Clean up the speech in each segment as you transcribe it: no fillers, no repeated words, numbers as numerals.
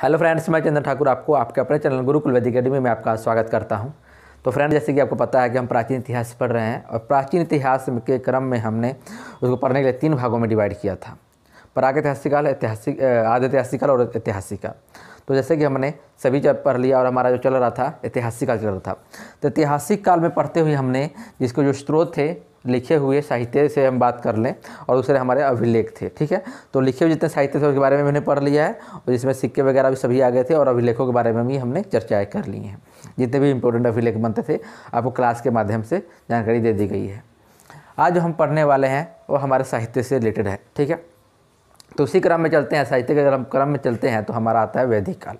Hello friends, मैं चंद्र ठाकुर आपको आपके अपने चैनल गुरुकुल वैदिक अकेडमी में आपका स्वागत करता हूं। तो फ्रेंड, जैसे कि आपको पता है कि हम प्राचीन इतिहास पढ़ रहे हैं और प्राचीन इतिहास के क्रम में हमने उसको पढ़ने के लिए 3 भागों में डिवाइड किया था। प्रागैतिहासिक काल, आदि ऐतिहासिक काल और ऐतिहासिक काल। तो जैसे कि हमने सभी जब पढ़ लिया और हमारा जो चल रहा था ऐतिहासिक काल चल रहा था, तो ऐतिहासिक काल में पढ़ते हुए हमने जिसको जो स्रोत थे लिखे हुए साहित्य से हम बात कर लें और दूसरे हमारे अभिलेख थे। ठीक है, तो लिखे हुए जितने साहित्य थे उसके बारे में मैंने पढ़ लिया है और जिसमें सिक्के वगैरह भी सभी आ गए थे और अभिलेखों के बारे में भी हमने चर्चाएं कर ली हैं। जितने भी इंपॉर्टेंट अभिलेख बनते थे आपको क्लास के माध्यम से जानकारी दे दी गई है। आज जो हम पढ़ने वाले हैं वो हमारे साहित्य से रिलेटेड है। ठीक है, तो उसी क्रम में चलते हैं, साहित्य के क्रम में चलते हैं। तो हमारा आता है वैदिक काल।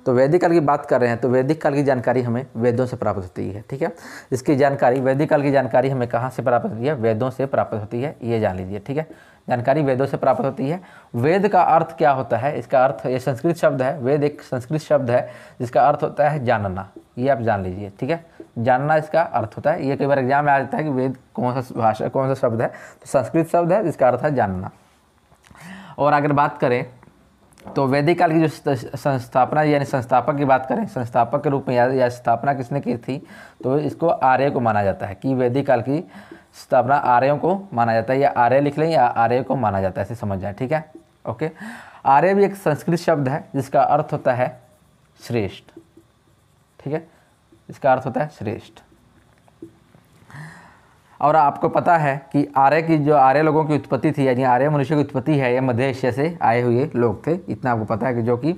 तो वैदिक काल की बात कर रहे हैं तो वैदिक काल की जानकारी हमें वेदों से प्राप्त होती है। ठीक है, इसकी जानकारी, वैदिक काल की जानकारी हमें कहाँ से प्राप्त होती है? वेदों से प्राप्त होती है, ये जान लीजिए। ठीक है, जानकारी वेदों से प्राप्त होती है। वेद का अर्थ क्या होता है? इसका अर्थ, ये संस्कृत शब्द है, वेद एक संस्कृत शब्द है जिसका अर्थ होता है जानना। ये आप जान लीजिए। ठीक है, जानना इसका अर्थ होता है। ये कई बार एग्जाम में आ जाता है कि वेद कौन सा भाषा, कौन सा शब्द है, तो संस्कृत शब्द है जिसका अर्थ है जानना। और अगर बात करें तो वैदिक काल की जो संस्थापना यानी संस्थापक की बात करें, संस्थापक के रूप में या स्थापना किसने की थी, तो इसको आर्य को माना जाता है कि वैदिक काल की स्थापना आर्यों को माना जाता है। या आर्य लिख लें या आर्य को माना जाता है, ऐसे समझ जाए। ठीक है, ओके। आर्य भी एक संस्कृत शब्द है जिसका अर्थ होता है श्रेष्ठ। ठीक है, इसका अर्थ होता है श्रेष्ठ। और आपको पता है कि आर्य लोगों की उत्पत्ति थी, यानी आर्य मनुष्य की उत्पत्ति है, ये मध्य एशिया से आए हुए लोग थे। इतना आपको पता है कि जो कि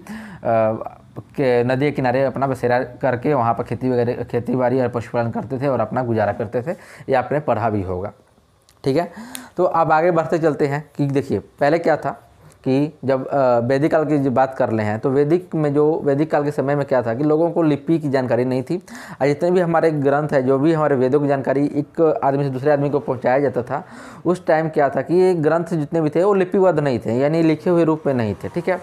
नदी के किनारे अपना बसेरा करके वहाँ पर खेती बाड़ी और पशुपालन करते थे और अपना गुजारा करते थे। ये आपने पढ़ा भी होगा। ठीक है, तो अब आगे बढ़ते चलते हैं कि देखिए पहले क्या था कि जब वैदिक काल की जो बात कर रहे हैं तो वैदिक काल के समय में क्या था कि लोगों को लिपि की जानकारी नहीं थी। और जितने भी हमारे ग्रंथ है, जो भी हमारे वेदों की जानकारी एक आदमी से दूसरे आदमी को पहुंचाया जाता था, उस टाइम क्या था कि ये ग्रंथ जितने भी थे वो लिपिबद्ध नहीं थे, यानी लिखे हुए रूप में नहीं थे। ठीक है,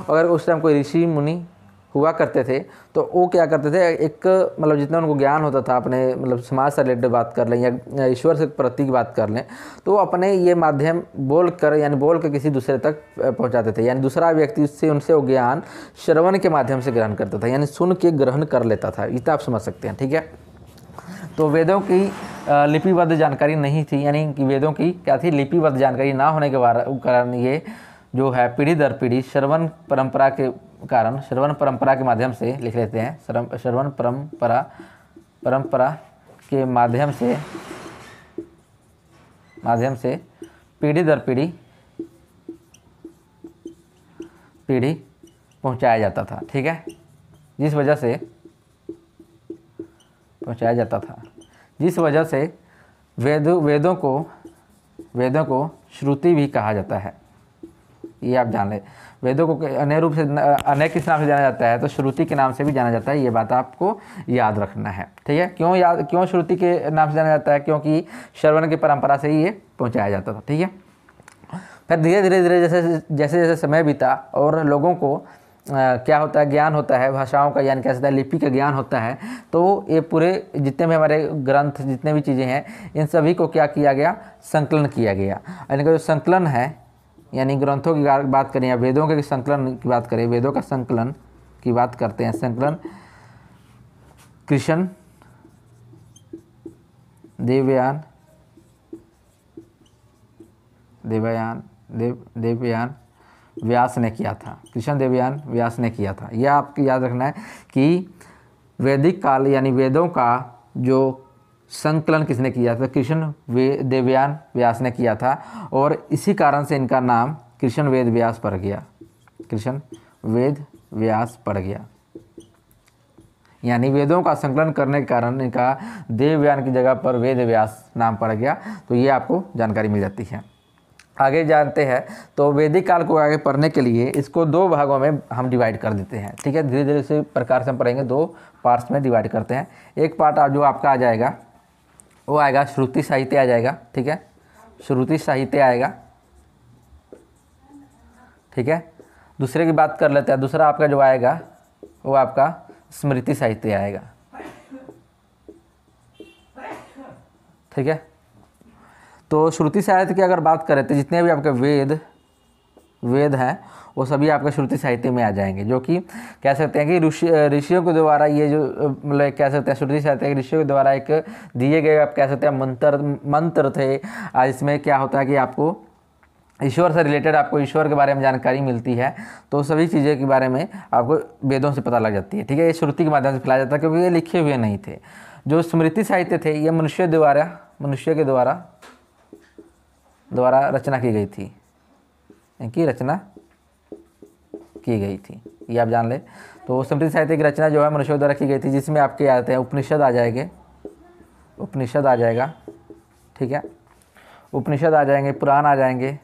अगर उस टाइम कोई ऋषि मुनि हुआ करते थे तो वो क्या करते थे, एक मतलब जितना उनको ज्ञान होता था अपने मतलब समाज से रिलेटेड बात कर लें या ईश्वर से प्रति की बात कर लें, तो वो अपने ये माध्यम बोल कर किसी दूसरे तक पहुंचाते थे। यानी दूसरा व्यक्ति उससे उनसे वो ज्ञान श्रवण के माध्यम से ग्रहण करता था, यानी सुन के ग्रहण कर लेता था। इतना आप समझ सकते हैं। ठीक है, तो वेदों की लिपिबद्ध जानकारी नहीं थी, यानी कि वेदों की क्या थी, लिपिबद्ध जानकारी ना होने के कारण ये जो है पीढ़ी दर पीढ़ी श्रवण परंपरा के माध्यम से लिख लेते हैं। श्रवण परंपरा के माध्यम से पीढ़ी दर पीढ़ी पहुंचाया जाता था। ठीक है, जिस वजह से वेदों को श्रुति भी कहा जाता है। ये आप जान लें, वेदों को अनेक किस नाम से जाना जाता है, तो श्रुति के नाम से भी जाना जाता है। ये बात आपको याद रखना है। ठीक है, क्यों श्रुति के नाम से जाना जाता है? क्योंकि श्रवण की परंपरा से ही ये पहुंचाया जाता था। ठीक है, फिर धीरे धीरे जैसे समय बीता और लोगों को क्या होता है, ज्ञान होता है भाषाओं का, यानी कैसे लिपि का ज्ञान होता है, तो ये पूरे जितने भी हमारे ग्रंथ, जितने भी चीज़ें हैं, इन सभी को क्या किया गया, संकलन किया गया। इनका जो संकलन है, यानी ग्रंथों की बात करें या वेदों के संकलन की बात करें, वेदों का संकलन की बात करते हैं। संकलन कृष्ण देवयान व्यास ने किया था। कृष्ण देवयान व्यास ने किया था। यह आपको याद रखना है कि वैदिक काल यानी वेदों का जो संकलन किसने किया था? कृष्ण देवयान व्यास ने किया था। और इसी कारण से इनका नाम कृष्ण वेद व्यास पड़ गया। कृष्ण वेद व्यास पड़ गया, यानी वेदों का संकलन करने के कारण इनका देवयान की जगह पर वेद व्यास नाम पड़ गया। तो ये आपको जानकारी मिल जाती है। आगे जानते हैं तो वैदिक काल को आगे पढ़ने के लिए इसको 2 भागों में हम डिवाइड कर देते हैं। ठीक है, धीरे धीरे इसी प्रकार से हम पढ़ेंगे, 2 पार्ट्स में डिवाइड करते हैं। एक पार्ट जो आपका आ जाएगा वो आएगा श्रुति साहित्य आ जाएगा। ठीक है, श्रुति साहित्य आएगा। ठीक है, दूसरे की बात कर लेते हैं। दूसरा आपका जो आएगा वो आपका स्मृति साहित्य आएगा। ठीक है, तो श्रुति साहित्य की अगर बात करें तो जितने भी आपके वेद वेद हैं वो सभी आपके श्रुति साहित्य में आ जाएंगे, जो कि कह सकते हैं कि ऋषियों के द्वारा ये जो मतलब कह सकते हैं श्रुति साहित्य के ऋषियों के द्वारा एक दिए गए आप कह सकते हैं मंत्र थे। इसमें क्या होता है कि आपको ईश्वर से रिलेटेड आपको ईश्वर के बारे में जानकारी मिलती है, तो सभी चीज़ें के बारे में आपको वेदों से पता लग जाती है। ठीक है, ये श्रुति के माध्यम से फैलाया जाता है क्योंकि ये लिखे हुए नहीं थे। जो स्मृति साहित्य थे ये मनुष्य के द्वारा रचना की गई थी, इनकी रचना की गई थी, ये आप जान ले। तो स्मृति साहित्य की रचना जो है मनुष्यों द्वारा की गई थी, जिसमें आपके आते हैं उपनिषद आ जाएगा। ठीक है, उपनिषद आ जाएंगे, पुराण आ जाएंगे।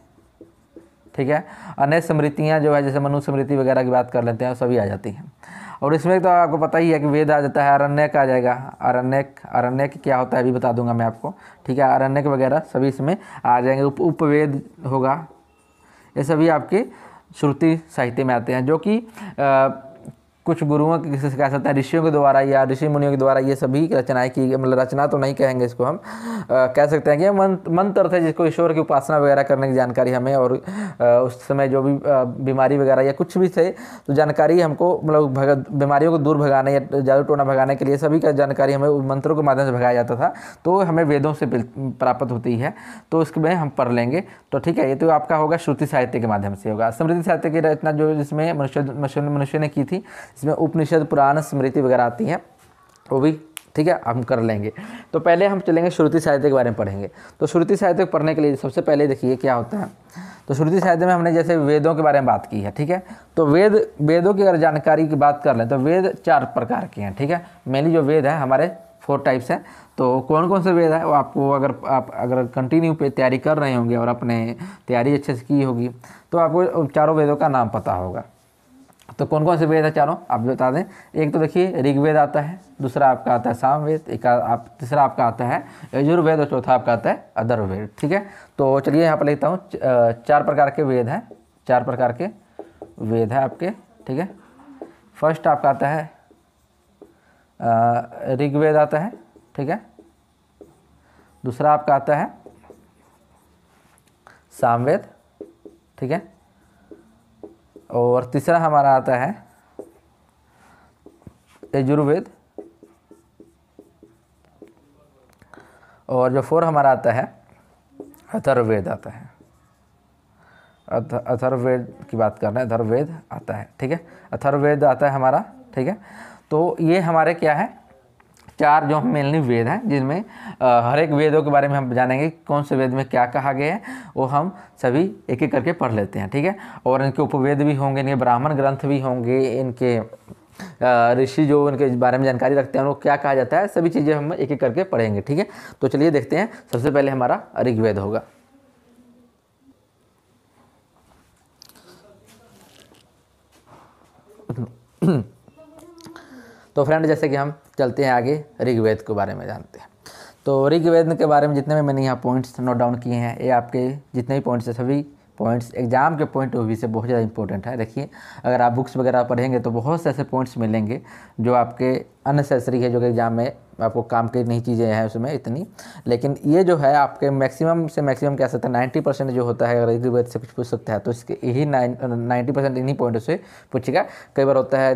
ठीक है, अन्य स्मृतियाँ जो है जैसे मनु स्मृति वगैरह की बात कर लेते हैं, सभी आ जाती हैं। और इसमें तो आपको पता ही है कि वेद आ जाता है, अरण्यक आ जाएगा। अरण्यक क्या होता है अभी बता दूंगा मैं आपको। ठीक है, अरण्यक वगैरह सभी इसमें आ जाएंगे। उपवेद होगा, ये सभी आपके श्रुति साहित्य में आते हैं, जो कि कुछ गुरुओं की कह सकते हैं ऋषियों के द्वारा या ऋषि मुनियों के द्वारा ये सभी रचनाएं की, मतलब रचना तो नहीं कहेंगे इसको हम, कह सकते हैं कि मंत्र थे जिसको ईश्वर की उपासना वगैरह करने की जानकारी हमें, और उस समय जो भी बीमारी वगैरह या कुछ भी थे तो जानकारी हमको मतलब बीमारियों को दूर भगाने या जादू टोना भगाने के लिए सभी का जानकारी हमें मंत्रों के माध्यम से भगाया जाता था, तो हमें वेदों से प्राप्त होती है, तो इसमें हम पढ़ लेंगे। तो ठीक है, ये तो आपका होगा श्रुति साहित्य के माध्यम से होगा। स्मृति साहित्य की रचना जो जिसमें मनुष्य ने की थी, इसमें उपनिषद पुराण स्मृति वगैरह आती हैं, वो भी ठीक है हम कर लेंगे। तो पहले हम चलेंगे श्रुति साहित्य के बारे में पढ़ेंगे। तो श्रुति साहित्य पढ़ने के लिए सबसे पहले देखिए क्या होता है। तो श्रुति साहित्य में हमने जैसे वेदों के बारे में बात की है। ठीक है, तो वेदों की अगर जानकारी की बात कर लें तो वेद 4 प्रकार के हैं। ठीक है, मेनली जो वेद है हमारे 4 टाइप्स हैं। तो कौन कौन से वेद है वो आपको अगर कंटिन्यू पे तैयारी कर रहे होंगे और अपने तैयारी अच्छे से की होगी तो आपको चारों वेदों का नाम पता होगा। तो कौन कौन से वेद है चारों आप बता दें। एक तो देखिए ऋग्वेद आता है, दूसरा आपका आता है सामवेद, तीसरा आपका आता है यजुर्वेद और चौथा आपका आता है अथर्ववेद। ठीक है, तो चलिए यहाँ पर लिखता हूँ 4 प्रकार के वेद हैं, 4 प्रकार के वेद हैं आपके। ठीक है, फर्स्ट आपका आता है ऋग्वेद आता है। ठीक है, दूसरा आपका आता है सामवेद। ठीक है, और तीसरा हमारा आता है यजुर्वेद, और जो 4 हमारा आता है अथर्ववेद आता है। अथर्ववेद की बात कर रहे हैं, अथर्ववेद आता है। ठीक है, अथर्ववेद आता है हमारा। ठीक है, तो ये हमारे क्या है 4 जो मेनली वेद हैं, जिनमें हर एक वेदों के बारे में हम जानेंगे कौन से वेद में क्या कहा गया है, वो हम सभी एक एक करके पढ़ लेते हैं। ठीक है, और इनके उपवेद भी होंगे, इनके ब्राह्मण ग्रंथ भी होंगे, इनके ऋषि जो इनके बारे में जानकारी रखते हैं उनको क्या कहा जाता है, सभी चीज़ें हम एक एक करके पढ़ेंगे। ठीक है, तो चलिए देखते हैं। सबसे पहले हमारा ऋग्वेद होगा। तो फ्रेंड जैसे कि हम चलते हैं आगे ऋग्वेद के बारे में जानते हैं। तो ऋग्वेद के बारे में जितने भी मैंने यहाँ पॉइंट्स नोट डाउन किए हैं, ये आपके जितने भी पॉइंट्स हैं सभी पॉइंट्स एग्जाम के पॉइंट ऑफ व्यू से बहुत ज़्यादा इंपॉर्टेंट है। देखिए अगर आप बुक्स वगैरह पढ़ेंगे तो बहुत से ऐसे पॉइंट्स मिलेंगे जो आपके अननेसेसरी है, जो कि एग्जाम में आपको काम की नहीं चीज़ें हैं उसमें इतनी, लेकिन ये जो है आपके मैक्सिमम से मैक्सिमम कह सकते हैं 90% जो होता है, अगर ऋग्वेद से कुछ पूछ सकता है तो इसके यही 90% इन्हीं पॉइंट से पूछेगा। कई बार होता है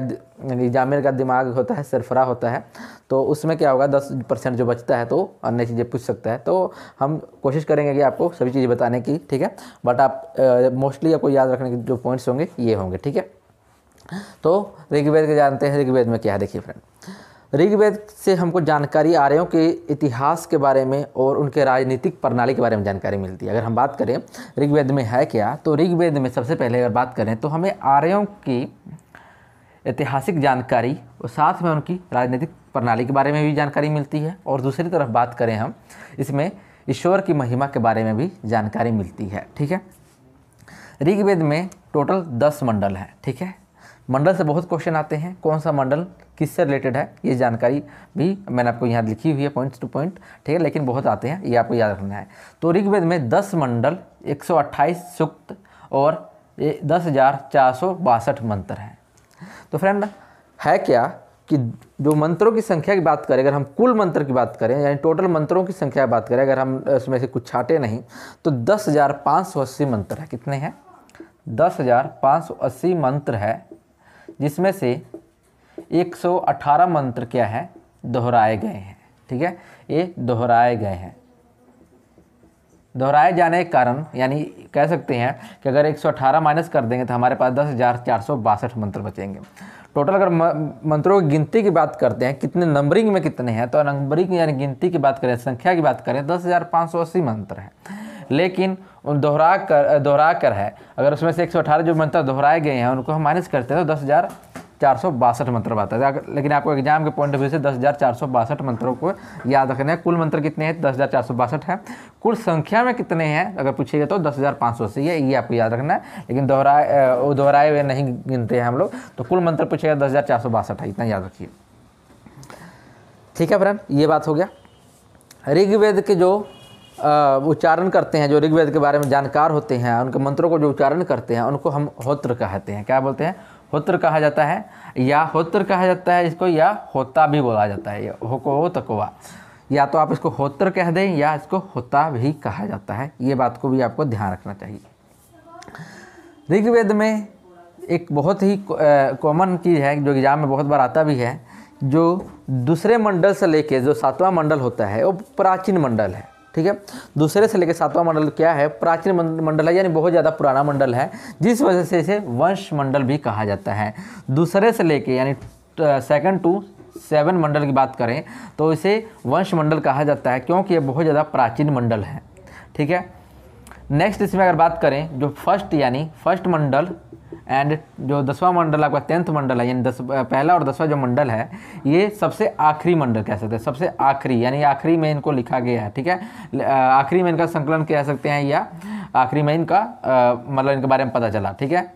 एग्जामिनर का दिमाग होता है सरफरा होता है, तो उसमें क्या होगा 10% जो बचता है तो अन्य चीज़ें पूछ सकता है। तो हम कोशिश करेंगे कि आपको सभी चीज़ें बताने की। ठीक है, बट आप मोस्टली आपको याद रखने के जो पॉइंट्स होंगे ये होंगे। ठीक है, तो ऋग्वेद के जानते हैं ऋग्वेद में क्या है। देखिए फ्रेंड, ऋग्वेद से हमको जानकारी आर्यों के इतिहास के बारे में और उनके राजनीतिक प्रणाली के बारे में जानकारी मिलती है। अगर हम बात करें ऋग्वेद में है क्या, तो ऋग्वेद में सबसे पहले अगर बात करें तो हमें आर्यों की ऐतिहासिक जानकारी और साथ में उनकी राजनीतिक प्रणाली के बारे में भी जानकारी मिलती है, और दूसरी तरफ बात करें हम इसमें ईश्वर की महिमा के बारे में भी जानकारी मिलती है। ठीक है, ऋग्वेद में टोटल 10 मंडल हैं। ठीक है, मंडल से बहुत क्वेश्चन आते हैं, कौन सा मंडल किससे रिलेटेड है ये जानकारी भी मैंने आपको यहाँ लिखी हुई है पॉइंट्स टू पॉइंट। ठीक है, लेकिन बहुत आते हैं, ये आपको याद रखना है। तो ऋग्वेद में 10 मंडल, 128 सूक्त और 10,462 मंत्र हैं। तो फ्रेंड है क्या कि जो मंत्रों की संख्या की बात करें, अगर हम कुल मंत्र की बात करें यानी टोटल मंत्रों की संख्या की बात करें, अगर हम उसमें से कुछ छाटे नहीं तो 10,580 मंत्र है। कितने हैं 10,580 मंत्र है, जिसमें से 118 मंत्र क्या है, दोहराए गए हैं। ठीक है, ये दोहराए गए हैं। दोहराए जाने के कारण यानी कह सकते हैं कि अगर 118 माइनस कर देंगे तो हमारे पास 10,462 मंत्र बचेंगे। टोटल अगर मंत्रों की गिनती की बात करते हैं, कितने नंबरिंग में कितने हैं, तो नंबरिंग यानी गिनती की बात करें, संख्या की बात करें, 10,580 मंत्र हैं। लेकिन उन दोहरा कर है, अगर उसमें से 118 जो मंत्र दोहराए गए हैं उनको हम माइनस करते हैं तो 10,462 मंत्र आता है। लेकिन आपको एग्जाम के पॉइंट ऑफ व्यू से 10,462 मंत्रों को याद रखना है। कुल मंत्र कितने हैं, 10,462 है। कुल संख्या में कितने हैं अगर पूछिएगा तो 10,580 है, ये आपको याद रखना है। लेकिन दोहराए हुए नहीं गिनते हैं हम लोग, तो कुल मंत्र पूछेगा 10,462 है, इतना याद रखिए। ठीक है फ्रेंड, ये बात हो गया। ऋग्वेद के जो उच्चारण करते हैं, जो ऋग्वेद के बारे में जानकार होते हैं, उनके मंत्रों को जो उच्चारण करते हैं उनको हम होत्र कहते हैं। क्या बोलते हैं, होत्र कहा जाता है, या होत्र कहा जाता है इसको, या होता भी बोला जाता है, हो तकवा, या तो आप इसको होत्र कह दें या इसको होता भी कहा जाता है। ये बात को भी आपको ध्यान रखना चाहिए। ऋग्वेद में एक बहुत ही कॉमन चीज़ है जो एग्जाम में बहुत बार आता भी है, जो दूसरे मंडल से लेके जो 7वां मंडल होता है वो प्राचीन मंडल है। ठीक है, दूसरे से लेकर 7वां मंडल क्या है, प्राचीन मंडल है, यानी बहुत ज़्यादा पुराना मंडल है, जिस वजह से इसे वंश मंडल भी कहा जाता है। दूसरे से लेके यानी 2 to 7 मंडल की बात करें तो इसे वंश मंडल कहा जाता है, क्योंकि ये बहुत ज़्यादा प्राचीन मंडल है। ठीक है, नेक्स्ट इसमें अगर बात करें जो फर्स्ट मंडल एंड जो 10वां मंडल आपका 10th मंडल है, यानी पहला और 10वां जो मंडल है, ये सबसे आखिरी मंडल कह सकते हैं, सबसे आखिरी, यानी आखिरी में इनको लिखा गया है। ठीक है, आखिरी में इनका संकलन कह सकते हैं, या आखिरी में इनका मतलब इनके बारे में पता चला। ठीक है,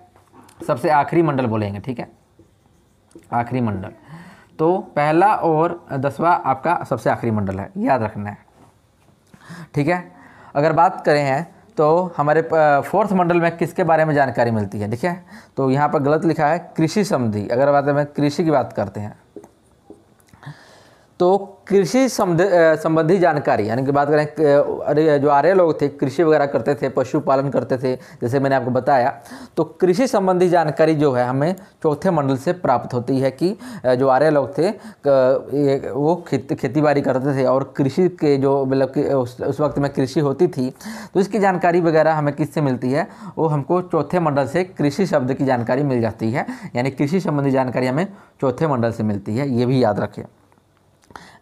सबसे आखिरी मंडल बोलेंगे। ठीक है, आखिरी मंडल, तो पहला और 10वां आपका सबसे आखिरी मंडल है, याद रखना है। ठीक है, अगर बात करें हैं तो हमारे 4th मंडल में किसके बारे में जानकारी मिलती है, देखिए तो यहाँ पर गलत लिखा है कृषि संबंधी। अगर बात में कृषि की बात करते हैं तो कृषि संबंधी जानकारी, यानी कि बात करें जो आर्य लोग थे, कृषि वगैरह करते थे, पशुपालन करते थे, जैसे मैंने आपको बताया, तो कृषि संबंधी जानकारी जो है हमें 4थे मंडल से प्राप्त होती है कि जो आर्य लोग थे वो खेती बाड़ी करते थे, और कृषि के जो मतलब कि उस वक्त में कृषि होती थी, तो इसकी जानकारी वगैरह हमें किससे मिलती है, वो हमको 4थे मंडल से कृषि शब्द की जानकारी मिल जाती है, यानी कृषि संबंधी जानकारी हमें 4थे मंडल से मिलती है, ये भी याद रखें।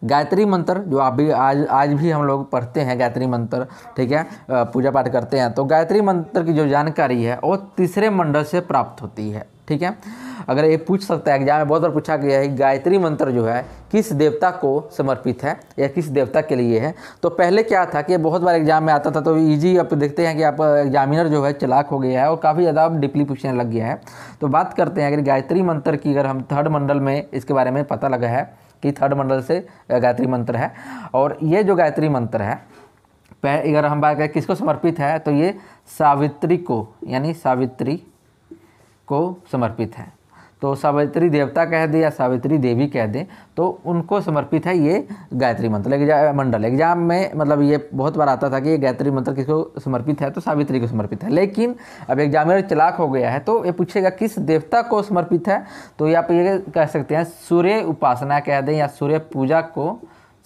गायत्री मंत्र जो आज भी हम लोग पढ़ते हैं, गायत्री मंत्र, ठीक है, पूजा पाठ करते हैं, तो गायत्री मंत्र की जो जानकारी है वो 3रे मंडल से प्राप्त होती है। ठीक है, अगर ये पूछ सकता है, एग्जाम में बहुत बार पूछा गया है गायत्री मंत्र जो है किस देवता को समर्पित है या किस देवता के लिए है, तो पहले क्या था कि बहुत बार एग्जाम में आता था, तो ईजी आप देखते हैं कि आप एग्जामिनर जो है चालाक हो गया है और काफ़ी ज़्यादा डीपली पूछने लग गया है। तो बात करते हैं अगर गायत्री मंत्र की, अगर हम 3rd मंडल में इसके बारे में पता लगा है कि 3rd मंडल से गायत्री मंत्र है, और ये जो गायत्री मंत्र है अगर हम बात करें किसको समर्पित है, तो ये सावित्री को, यानी सावित्री को समर्पित है। तो सावित्री देवता कह दें या सावित्री देवी कह दें, तो उनको समर्पित है ये गायत्री मंत्र मंडल। एग्जाम में मतलब ये बहुत बार आता था कि ये गायत्री मंत्र किसको समर्पित है, तो सावित्री को समर्पित है। लेकिन अब एग्जामिनर चालाक हो गया है, तो ये पूछेगा किस देवता को समर्पित है, तो ये आप ये कह सकते हैं सूर्य उपासना कह दें या सूर्य पूजा को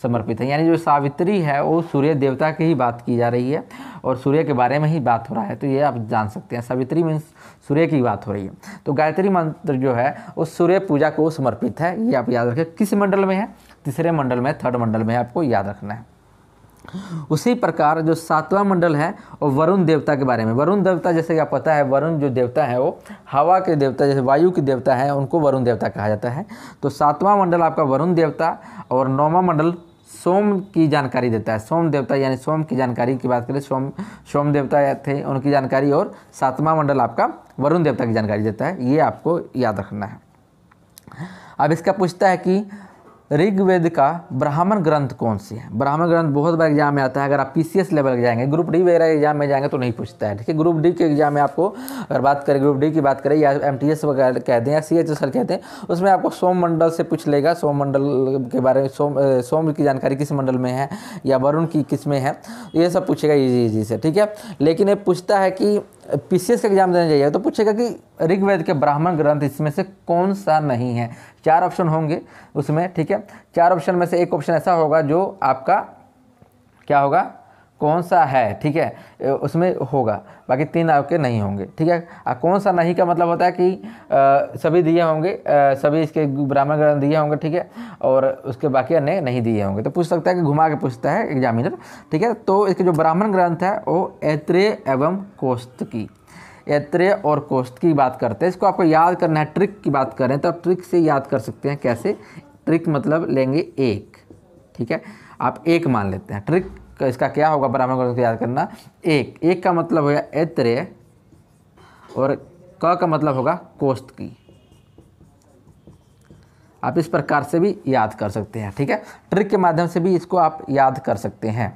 समर्पित है। यानी जो सावित्री है वो सूर्य देवता की ही बात की जा रही है और सूर्य के बारे में ही बात हो रहा है, तो ये आप जान सकते हैं, सावित्री मीन्स सूर्य की बात हो रही है। तो गायत्री मंत्र जो है वो सूर्य पूजा को समर्पित है, ये आप याद रखें। किस मंडल में है, 3रे मंडल में, 3rd मंडल में आपको याद रखना है। उसी प्रकार जो 7वां मंडल है वो वरुण देवता के बारे में। वरुण देवता जैसे कि आप पता है, वरुण जो देवता है वो हवा के देवता, जैसे वायु के देवता है, उनको वरुण देवता कहा जाता है। तो 7वां मंडल आपका वरुण देवता, और 9वां मंडल सोम की जानकारी देता है। सोम देवता यानी सोम की जानकारी की बात करें, सोम देवता थे उनकी जानकारी, और 7वां मंडल आपका वरुण देवता की जानकारी देता है, ये आपको याद रखना है। अब इसका पूछता है कि ऋग्वेद का ब्राह्मण ग्रंथ कौन सी है। ब्राह्मण ग्रंथ बहुत बार एग्जाम में आता है, अगर आप पीसीएस लेवल के जाएंगे, ग्रुप डी वगैरह एग्जाम में जाएंगे तो नहीं पूछता है। ठीक है, ग्रुप डी के एग्जाम में आपको अगर बात करें, ग्रुप डी की बात करें या एमटीएस वगैरह कहते हैं या सीएचएसएल कहते हैं, उसमें आपको सोम मंडल से पूछ लेगा, सोम मंडल के बारे में, सोम की जानकारी किस मंडल में है या वरुण की किस में है, ये सब पूछेगा ईजी से। ठीक है, लेकिन ये पूछता है कि पीसीएस का एग्जाम देने जाइए तो पूछेगा कि ऋग्वेद के ब्राह्मण ग्रंथ इसमें से कौन सा नहीं है। 4 ऑप्शन होंगे उसमें, ठीक है। 4 ऑप्शन में से एक ऑप्शन ऐसा होगा जो आपका क्या होगा, कौन सा है, ठीक है, उसमें होगा, बाकी 3 आपके नहीं होंगे, ठीक है। कौन सा नहीं का मतलब होता है कि सभी दिए होंगे, सभी इसके ब्राह्मण ग्रंथ दिए होंगे, ठीक है, और उसके बाकी अन्य नहीं दिए होंगे। तो पूछ सकता है कि घुमा के पूछता है एग्जामिनर, ठीक है। तो इसके जो ब्राह्मण ग्रंथ है वो ऐत्रेय एवं कौस्तुकी, ऐत्रेय और कौस्तुकी की बात करते हैं। इसको आपको याद करना है, ट्रिक की बात करें तो आप ट्रिक से याद कर सकते हैं। कैसे? ट्रिक मतलब लेंगे 1, ठीक है, आप 1 मान लेते हैं। ट्रिक इसका क्या होगा, ब्राह्मण ग्रंथ को याद करना, 1 का मतलब होगा ऐत्रेय और क का मतलब होगा कौस्तुकी। आप इस प्रकार से भी याद कर सकते हैं, ठीक है। ट्रिक के माध्यम से भी इसको आप याद कर सकते हैं,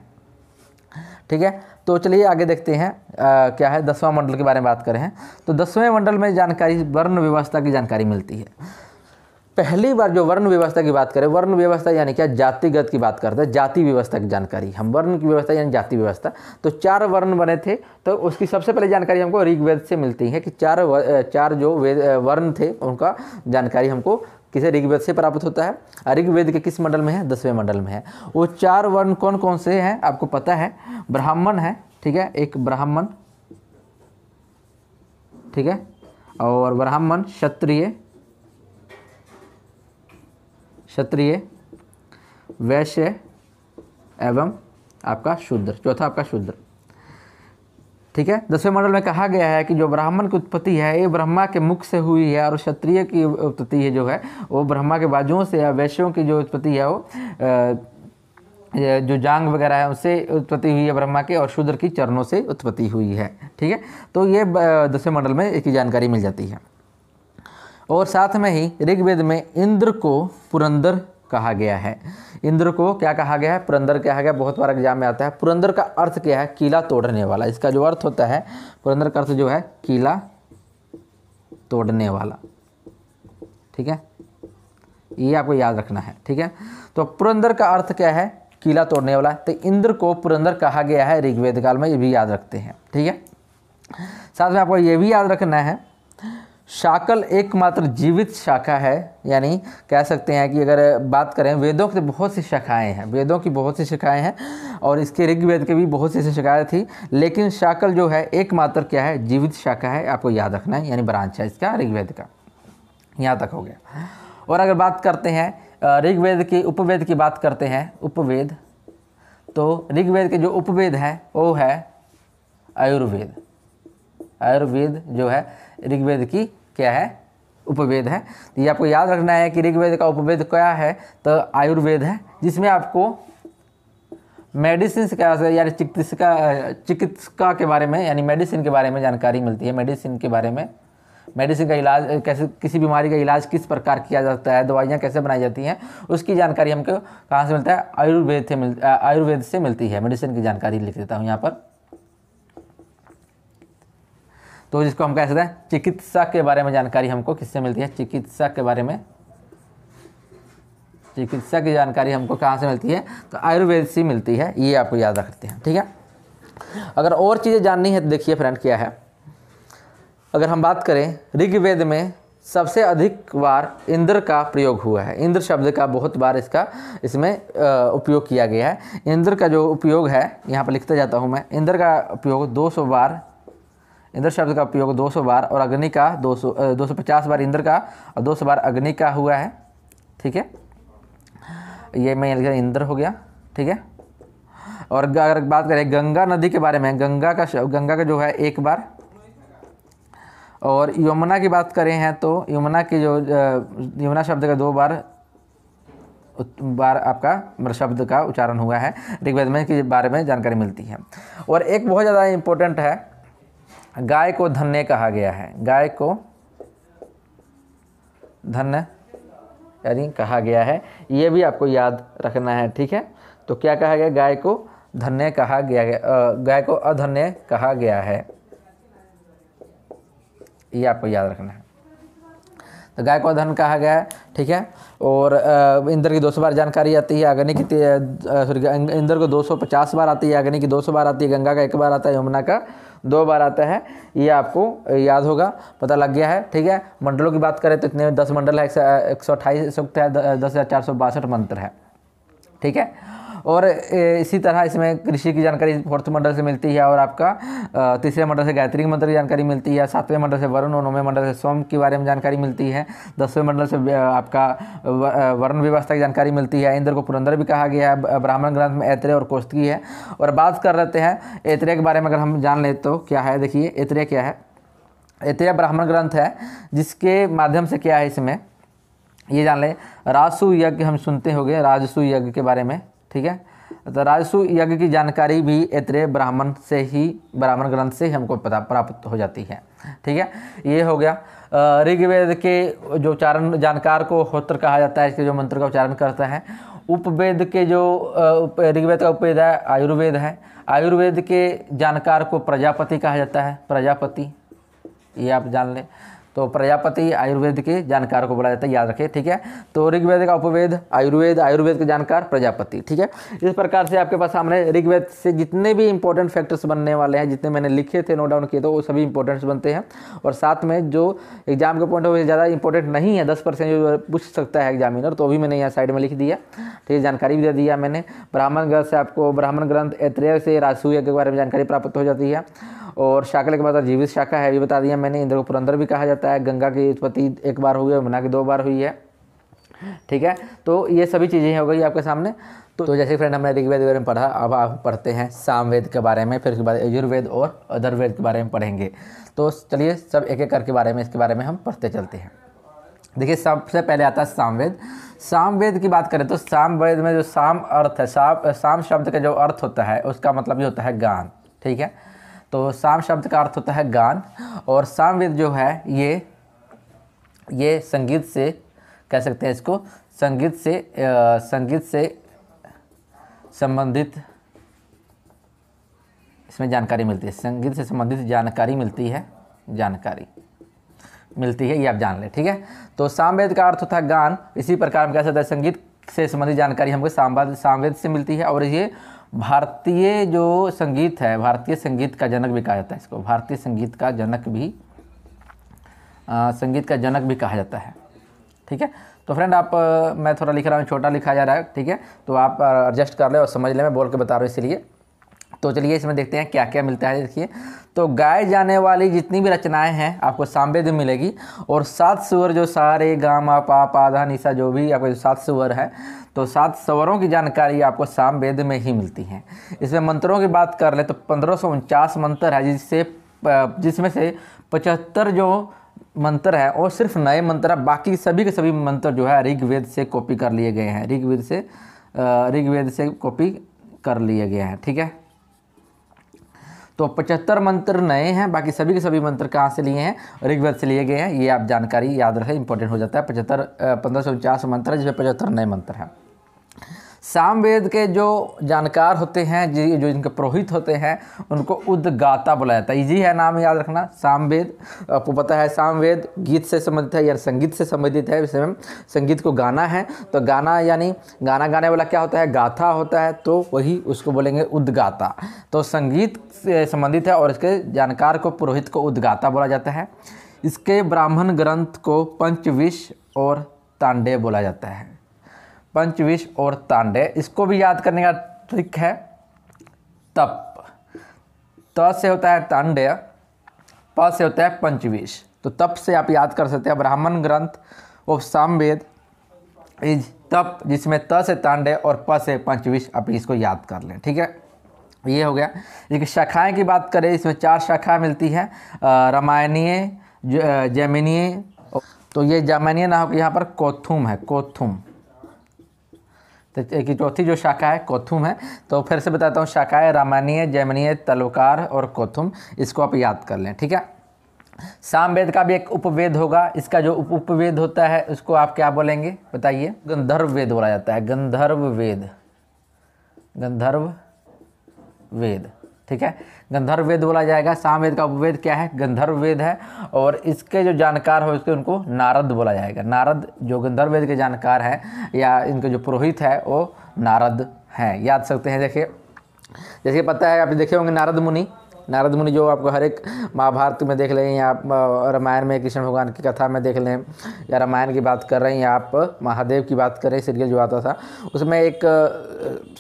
ठीक है। तो चलिए आगे देखते हैं क्या है, 10वां मंडल के बारे में बात करें हैं तो 10वें मंडल में जानकारी वर्ण व्यवस्था की जानकारी मिलती है। पहली बार जो वर्ण व्यवस्था की बात करें, वर्ण व्यवस्था यानी क्या, जातिगत की बात करते हैं, जाति व्यवस्था की जानकारी। हम वर्ण की व्यवस्था यानी जाति व्यवस्था, तो 4 वर्ण बने थे, तो उसकी सबसे पहले जानकारी हमको ऋग्वेद से मिलती है कि 4 जो वर्ण थे उनका जानकारी हमको किसे, ऋग्वेद से प्राप्त होता है। ऋग्वेद के किस मंडल में है, 10वें मंडल में है। वो 4 वर्ण कौन कौन से हैं आपको पता है, ब्राह्मण है, ठीक है, एक ब्राह्मण, ठीक है, और ब्राह्मण, क्षत्रिय, वैश्य एवं आपका शूद्र, चौथा आपका शूद्र, ठीक है। 10वें मंडल में कहा गया है कि जो ब्राह्मण की उत्पत्ति है ये ब्रह्मा के मुख से हुई है, और क्षत्रिय की उत्पत्ति है जो है वो ब्रह्मा के बाजुओं से, या वैश्यों की जो उत्पत्ति है वो जो जांग वगैरह है उससे उत्पत्ति हुई है ब्रह्मा के, और शूद्र की चरणों से उत्पत्ति हुई है, ठीक है। तो ये 10वें मंडल में इसकी जानकारी मिल जाती है। और साथ में ही ऋग्वेद में इंद्र को पुरंदर कहा गया है। इंद्र को क्या कहा गया है, पुरंदर कहा गया, बहुत बार एग्जाम में आता है। पुरंदर का अर्थ क्या है, किला तोड़ने वाला। इसका जो अर्थ होता है, पुरंदर का अर्थ जो है किला तोड़ने वाला, ठीक है, ये आपको याद रखना है, ठीक है। तो पुरंदर का अर्थ क्या है, किला तोड़ने वाला। तो इंद्र को पुरंदर कहा गया है ऋग्वेद काल में, ये भी याद रखते हैं, ठीक है। साथ में आपको ये भी याद रखना है, शाकल एकमात्र जीवित शाखा है, यानी कह सकते हैं कि अगर बात करें वेदों की बहुत सी शाखाएं हैं, वेदों की बहुत सी शाखाएं हैं, और इसके ऋग्वेद के भी बहुत सी शाखाएं थी, लेकिन शाकल जो है एकमात्र क्या है, जीवित शाखा है, आपको याद रखना है, यानी ब्रांच है इसका ऋग्वेद का। यहाँ तक हो गया। और अगर बात करते हैं ऋग्वेद की उपवेद की बात करते हैं, उपवेद, तो ऋग्वेद के जो उपवेद है वो है आयुर्वेद। आयुर्वेद जो है ऋग्वेद की क्या है, उपवेद है। तो ये आपको याद रखना है कि ऋग्वेद का उपवेद क्या है, तो आयुर्वेद है, जिसमें आपको मेडिसिन का यानी चिकित्सा के बारे में, यानी मेडिसिन के बारे में जानकारी मिलती है। मेडिसिन के बारे में, मेडिसिन का इलाज कैसे, किसी बीमारी का इलाज किस प्रकार किया जाता है, दवाइयाँ कैसे बनाई जाती हैं, उसकी जानकारी हमको कहाँ से मिलता है, आयुर्वेद से मिलती है। मेडिसिन की जानकारी लिख देता हूँ यहाँ पर। तो जिसको हम कह सकते हैं चिकित्सा के बारे में जानकारी हमको किससे मिलती है, चिकित्सा के बारे में, चिकित्सा की जानकारी हमको कहाँ से मिलती है, तो आयुर्वेद से मिलती है। ये आपको याद रखते हैं, ठीक है। अगर और चीज़ें जाननी है तो देखिए फ्रेंड क्या है, अगर हम बात करें ऋग्वेद में सबसे अधिक बार इंद्र का प्रयोग हुआ है। इंद्र शब्द का बहुत बार इसमें उपयोग किया गया है। इंद्र का जो उपयोग है, यहाँ पर लिखते जाता हूँ मैं, इंद्र का उपयोग 200 बार, इंद्र शब्द का उपयोग 200 बार, और अग्नि का 250 बार इंद्र का, और 200 बार अग्नि का हुआ है, ठीक है। ये मैं लिखा इंद्र हो गया, ठीक है। और अगर बात करें गंगा नदी के बारे में, गंगा का जो है 1 बार, और यमुना की बात करें हैं तो यमुना की जो यमुना शब्द का 2 बार आपका शब्द का उच्चारण हुआ है ऋग्वेद में, के बारे में जानकारी मिलती है। और एक बहुत ज़्यादा इम्पोर्टेंट है, गाय को धन्य कहा गया है। गाय को धन्य यानी कहा गया है, ये भी आपको याद रखना है, ठीक है। तो क्या कहा गया, गाय को धन्य कहा गया है, गाय को अधन्य कहा गया है, ये आपको याद रखना है। तो गाय को अधन कहा गया है, ठीक है। और इंद्र की 200 बार जानकारी आती है, अग्नि की इंद्र को 250 बार आती है, अग्नि की 200 बार आती है, गंगा का 1 बार आता है, यमुना का 2 बार आता है, ये आपको याद होगा, पता लग गया है। ठीक है, मंडलों की बात करें तो इतने 10 मंडल है, 128 सूक्त है, 10,462 मंत्र है। ठीक है, और इसी तरह इसमें कृषि की जानकारी 4th मंडल से मिलती है, और आपका 3रे मंडल से गायत्री मंत्र की जानकारी मिलती है, 7वें मंडल से वरुण, और 9वें मंडल से सोम के बारे में जानकारी मिलती है, 10वें मंडल से आपका वर्ण व्यवस्था की जानकारी मिलती है। इंद्र को पुरंदर भी कहा गया है। ब्राह्मण ग्रंथ में ऐत्रेय और कौस्तुकी है। और बात कर लेते हैं ऐत्रेय के बारे में, अगर हम जान ले तो क्या है, देखिए ऐत्रेय क्या है। ऐत्रेय ब्राह्मण ग्रंथ है जिसके माध्यम से क्या है, इसमें ये जान लें, राजसु यज्ञ हम सुनते होंगे, राजसु यज्ञ के बारे में। ठीक है, तो राजसु यज्ञ की जानकारी भी ऐत्रेय ब्राह्मण से ही, ब्राह्मण ग्रंथ से ही हमको पता प्राप्त हो जाती है। ठीक है, ये हो गया। ऋग्वेद के जो उच्चारण जानकार को होत्र कहा जाता है, इसके जो मंत्र का उच्चारण करता है। उपवेद के जो ऋग्वेद का उपवेद है आयुर्वेद है। आयुर्वेद के जानकार को प्रजापति कहा जाता है, प्रजापति, ये आप जान लें। तो प्रजापति आयुर्वेद के जानकार को बोला जाता है, याद रखें। ठीक है, तो ऋग्वेद का उपवेद आयुर्वेद, आयुर्वेद के जानकार प्रजापति। ठीक है, इस प्रकार से आपके पास सामने ऋग्वेद से जितने भी इंपॉर्टेंट फैक्टर्स बनने वाले हैं, जितने मैंने लिखे थे, नोट डाउन किए थे, वो सभी इंपॉर्टेंट्स बनते हैं। और साथ में जो एग्जाम के पॉइंट ऑफ व्यू ज़्यादा इंपॉर्टेंट नहीं है, 10% जो पूछ सकता है एग्जामिनर, तो भी मैंने यहाँ साइड में लिख दिया। ठीक है, जानकारी भी दे दिया मैंने। ब्राह्मण ग्रंथ से आपको, ब्राह्मण ग्रंथ ऐत्रेय से राजसु यज्ञ के बारे में जानकारी प्राप्त हो जाती है। और शाकल के बाद जीवित शाखा है, ये बता दिया मैंने। इंद्र को पुरंदर भी कहा जाता है। गंगा की उत्पत्ति 1 बार हुई है, यमुना की 2 बार हुई है। ठीक है, तो ये सभी चीज़ें हो गई आपके सामने। तो जैसे फ्रेंड हमने ऋग्वेद के बारे में पढ़ा, अब आप पढ़ते हैं सामवेद के बारे में, फिर उसके बाद यजुर्वेद और अधर्ववेद के बारे में पढ़ेंगे। तो चलिए सब एक एक करके बारे में, इसके बारे में हम पढ़ते चलते हैं। देखिए, सबसे पहले आता है सामवेद। सामवेद की बात करें तो सामवेद में जो साम अर्थ है, साम शब्द का जो अर्थ होता है उसका मतलब ये होता है गान। ठीक है, तो साम शब्द का अर्थ होता है गान। और सामवेद जो है ये संगीत से, कह सकते हैं इसको, संगीत से संबंधित इसमें जानकारी मिलती है। संगीत से संबंधित जानकारी मिलती है, ये आप जान लें। ठीक है, तो सामवेद का अर्थ होता है गान। इसी प्रकार हम कह सकते हैं संगीत से संबंधित जानकारी हमको सामवेद से मिलती है। और ये भारतीय जो संगीत है, भारतीय संगीत का जनक भी कहा जाता है इसको, भारतीय संगीत का जनक भी कहा जाता है। ठीक है, तो फ्रेंड आप, मैं थोड़ा लिख रहा हूँ, छोटा लिखा जा रहा है। ठीक है, तो आप एडजस्ट कर ले और समझ ले, मैं बोल के बता रहा हूँ इसलिए। तो चलिए इसमें देखते हैं क्या क्या मिलता है। देखिए, तो गाए जाने वाली जितनी भी रचनाएं हैं आपको सामवेद में मिलेगी। और 7 स्वर जो सारे गा मा पा पा धा निसा, जो भी आपको 7 स्वर है, तो 7 स्वरों की जानकारी आपको सामवेद में ही मिलती है। इसमें मंत्रों की बात कर ले तो 1549 मंत्र है, जिसमें से 75 जो मंत्र है और सिर्फ नए मंत्र है। बाकी सभी के सभी मंत्र जो है ऋग्वेद से कॉपी कर लिए गए हैं, ऋग्वेद से कॉपी कर लिए गए हैं। ठीक है, तो 75 मंत्र नए हैं, बाकी सभी के सभी मंत्र कहाँ से लिए हैं, ऋग्वेद से लिए गए हैं। ये आप जानकारी याद रखें, इंपॉर्टेंट हो जाता है। 1549 मंत्र है, जिसमें 75 नए मंत्र हैं। सामवेद के जो जानकार होते हैं, जो इनके पुरोहित होते हैं, उनको उद्गाता बोला जाता है। इजी है नाम याद रखना। सामवेद आपको पता है, सामवेद गीत से संबंधित है या संगीत से संबंधित है। इसमें संगीत को गाना है, तो गाना यानी गाना गाने वाला क्या होता है, गाथा होता है, तो वही उसको बोलेंगे उद्गाता। तो संगीत से संबंधित है और इसके जानकार को, पुरोहित को उद्गाता बोला जाता है। इसके ब्राह्मण ग्रंथ को पंचविश और तांडे बोला जाता है। पंचविश और तांडे, इसको भी याद करने का ट्रिक है। तप, त से होता है तांडे, प से होता है पंचविश। तो तप से आप याद कर सकते हैं, ब्राह्मण ग्रंथ ऑफ सामवेद इज तप, जिसमें त से तांडे और प से पंचविश, आप इसको याद कर लें। ठीक है, ये हो गया। इसकी शाखाएं की बात करें, इसमें 4 शाखाएं मिलती हैं, रामायणीय, जैमिनीय। तो ये जैमिनीय ना हो, यहाँ पर कोथुम है, कोथुम। तो एक चौथी जो शाखा है कोथुम है। तो फिर से बताता हूँ, शाखाएं रामायणीय, जैमिनीय, तलवकार और कोथुम, इसको आप याद कर लें। ठीक है, सामवेद का भी एक उपवेद होगा। इसका जो उपवेद होता है उसको आप क्या बोलेंगे बताइए, गंधर्व वेद बोला जाता है, गंधर्व वेद। ठीक है, गंधर्व वेद बोला जाएगा। सामवेद का उपवेद क्या है, गंधर्व वेद है। और इसके जो जानकार हो उसके, उनको नारद बोला जाएगा। नारद जो गंधर्व वेद के जानकार हैं या इनके जो पुरोहित है वो नारद हैं, याद सकते हैं। देखिए, जैसे पता है, आप देखे होंगे नारद मुनि, नारद मुनि जो आपको हर एक महाभारत में देख लें, या आप रामायण में कृष्ण भगवान की कथा में देख लें, या रामायण की बात कर रहे हैं, या आप महादेव की बात करें, सीरियल जो आता था उसमें एक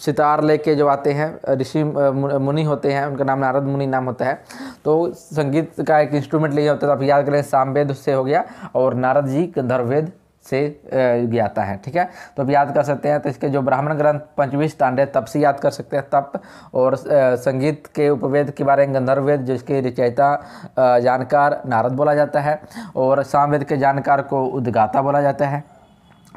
सितार लेके जो आते हैं ऋषि मुनि होते हैं, उनका नाम नारद मुनि नाम होता है। तो संगीत का एक इंस्ट्रूमेंट लिए होता है। तो आप याद करें, सामवेद से हो गया और नारद जी गंधर्ववेद से ज्ञाता है, ठीक है। तो अब याद कर सकते हैं। तो इसके जो ब्राह्मण ग्रंथ पंचविश तांडे तप से याद कर सकते हैं, तप। और संगीत के उपवेद के बारे में गंधर्ववेद, जिसके रचयिता जानकार नारद बोला जाता है, और सामवेद के जानकार को उद्गाता बोला जाता है,